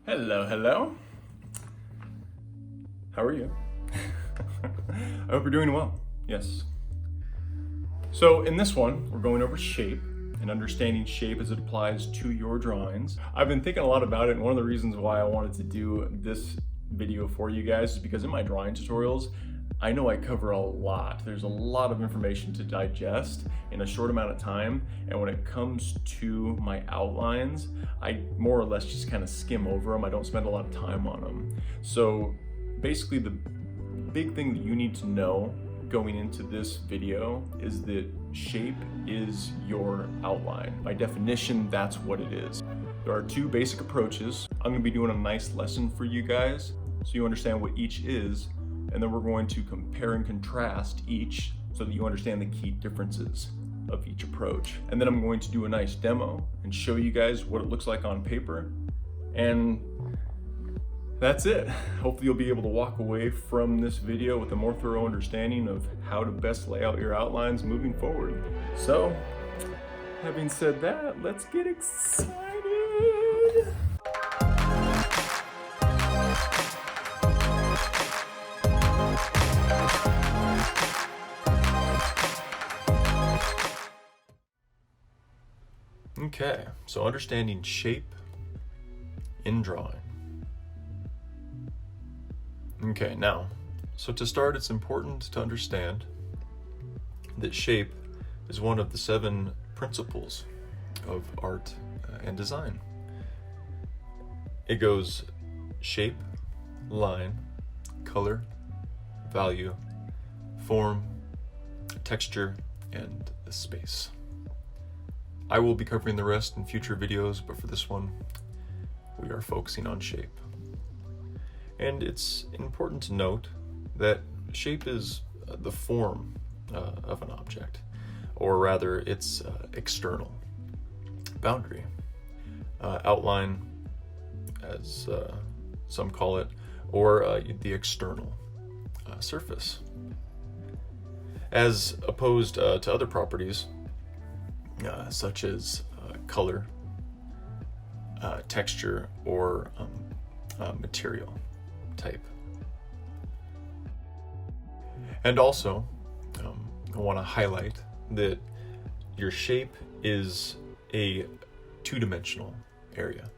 Hello, hello. How are you? I hope you're doing well. Yes. So in this one, we're going over shape and understanding shape as it applies to your drawings. I've been thinking a lot about it, and one of the reasons why I wanted to do this video for you guys is because in my drawing tutorials, I know I cover a lot. There's a lot of information to digest in a short amount of time, and when it comes to my outlines, I more or less just kind of skim over them. I don't spend a lot of time on them. So basically the big thing that you need to know going into this video is that shape is your outline. By definition, that's what it is. There are two basic approaches. I'm gonna be doing a nice lesson for you guys so you understand what each is, and then we're going to compare and contrast each so that you understand the key differences of each approach. And then I'm going to do a nice demo and show you guys what it looks like on paper. And that's it. Hopefully you'll be able to walk away from this video with a more thorough understanding of how to best lay out your outlines moving forward. So, having said that, let's get excited. Okay, so understanding shape in drawing. Okay, now, so to start, it's important to understand that shape is one of the 7 principles of art and design. It goes shape, line, color, value, form, texture, and space. I will be covering the rest in future videos, but for this one, we are focusing on shape. And it's important to note that shape is the form of an object, or rather its external boundary, outline as some call it, or the external surface. As opposed to other properties, such as color, texture, or material type. And also, I want to highlight that your shape is a 2-dimensional area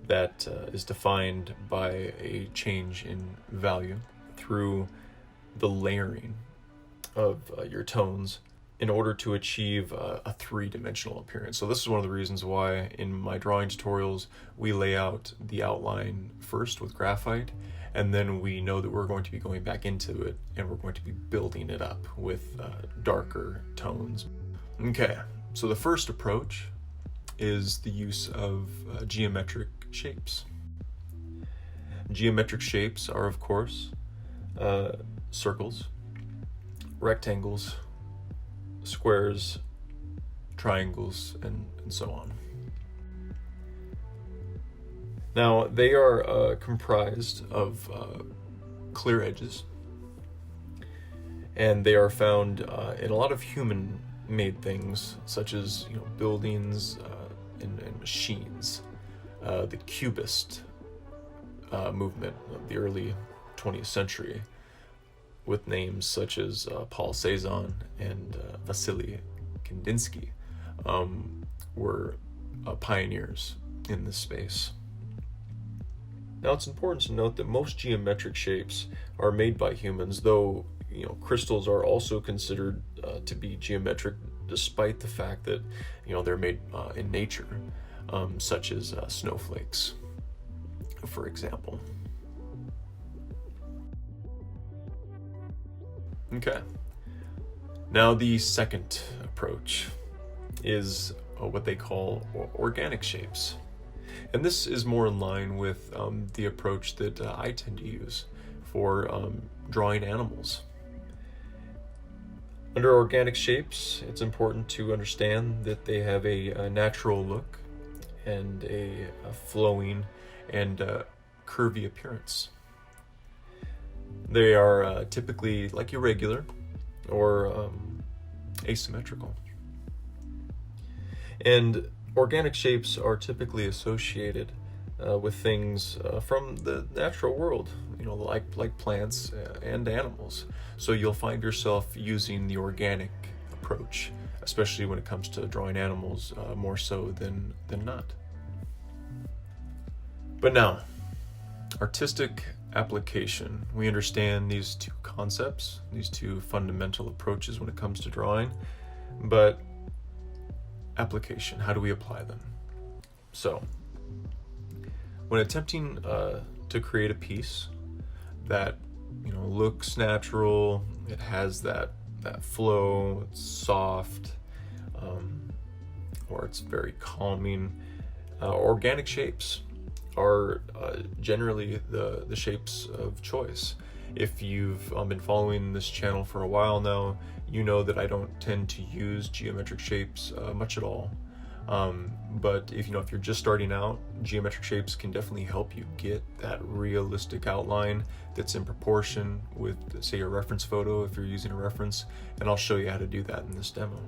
that is defined by a change in value through the layering of your tones in order to achieve a 3-dimensional appearance. So this is one of the reasons why in my drawing tutorials we lay out the outline first with graphite, and then we know that we're going to be going back into it and we're going to be building it up with darker tones. Okay, so the first approach is the use of geometric shapes. Geometric shapes are, of course, circles, rectangles, squares, triangles, and so on. Now, they are comprised of clear edges, and they are found in a lot of human-made things, such as buildings and machines. The Cubist movement of the early 20th century, with names such as Paul Cézanne and Vasily Kandinsky, were pioneers in this space. Now, it's important to note that most geometric shapes are made by humans, though crystals are also considered to be geometric, despite the fact that they're made in nature, such as snowflakes, for example. Okay, now the second approach is what they call organic shapes. And this is more in line with the approach that I tend to use for drawing animals. Under organic shapes, it's important to understand that they have a natural look and a flowing and curvy appearance. They are typically irregular or asymmetrical. And organic shapes are typically associated with things from the natural world, like plants and animals. So you'll find yourself using the organic approach, especially when it comes to drawing animals, more so than not. But now, artistic application. We understand these two concepts, these two fundamental approaches when it comes to drawing, but application, how do we apply them? So, when attempting to create a piece that looks natural, it has that flow, it's soft, or it's very calming, organic shapes are generally the shapes of choice. If you've been following this channel for a while now, you know that I don't tend to use geometric shapes much at all. But if you're just starting out, geometric shapes can definitely help you get that realistic outline that's in proportion with, say, a reference photo if you're using a reference, and I'll show you how to do that in this demo.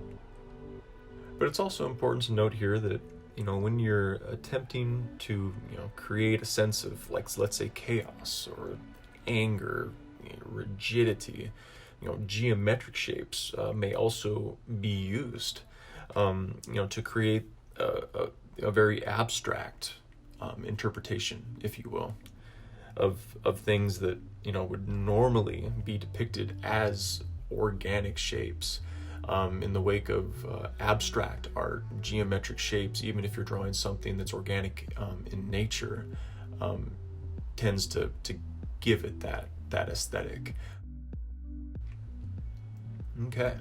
But it's also important to note here that when you're attempting to create a sense of, like, let's say, chaos or anger, rigidity, geometric shapes may also be used to create a very abstract interpretation, if you will, of things that would normally be depicted as organic shapes. In the wake of abstract art, geometric shapes, even if you're drawing something that's organic in nature, tends to give it that aesthetic. Okay,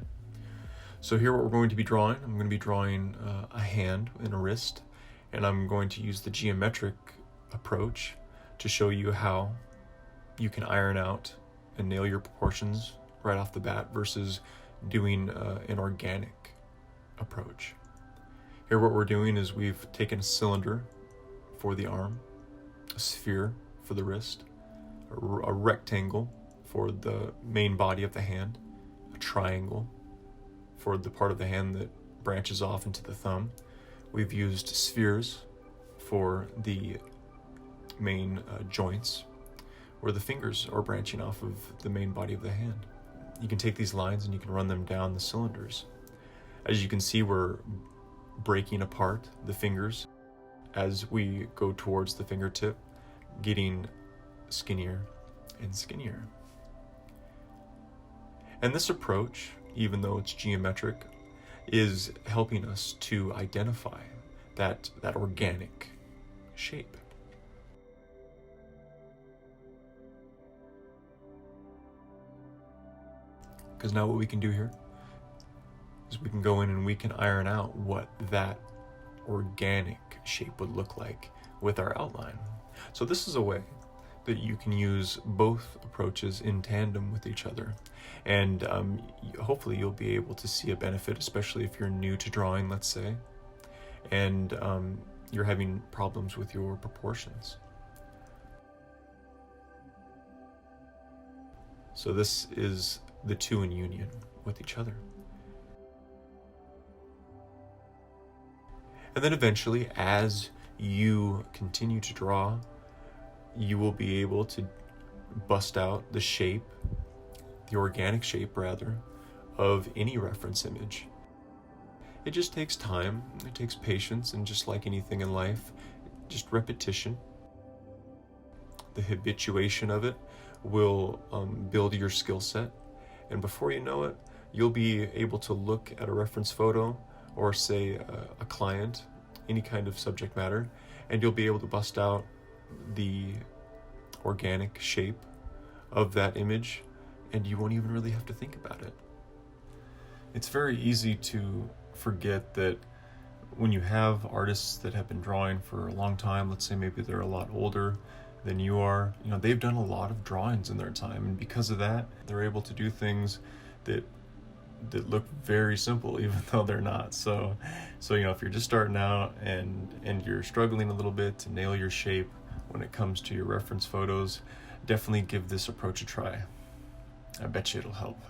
so here what we're going to be drawing, I'm going to be drawing a hand and a wrist, and I'm going to use the geometric approach to show you how you can iron out and nail your proportions right off the bat versus doing an organic approach. Here what we're doing is we've taken a cylinder for the arm, a sphere for the wrist, a rectangle for the main body of the hand, a triangle for the part of the hand that branches off into the thumb. We've used spheres for the main joints where the fingers are branching off of the main body of the hand. You can take these lines and you can run them down the cylinders. As you can see, we're breaking apart the fingers as we go towards the fingertip, getting skinnier and skinnier. And this approach, even though it's geometric, is helping us to identify that organic shape. Because now what we can do here is we can go in and we can iron out what that organic shape would look like with our outline. So this is a way that you can use both approaches in tandem with each other. And hopefully you'll be able to see a benefit, especially if you're new to drawing, let's say, and you're having problems with your proportions. So this is the two in union with each other. And then eventually, as you continue to draw, you will be able to bust out the shape, the organic shape rather, of any reference image. It just takes time, it takes patience, and just like anything in life, just repetition. The habituation of it will build your skill set. And before you know it, you'll be able to look at a reference photo or, say, a client, any kind of subject matter, and you'll be able to bust out the organic shape of that image, and you won't even really have to think about it. It's very easy to forget that when you have artists that have been drawing for a long time, let's say maybe they're a lot older than you are, they've done a lot of drawings in their time, and because of that, they're able to do things that look very simple, even though they're not. So if you're just starting out and you're struggling a little bit to nail your shape when it comes to your reference photos, definitely give this approach a try. I bet you it'll help.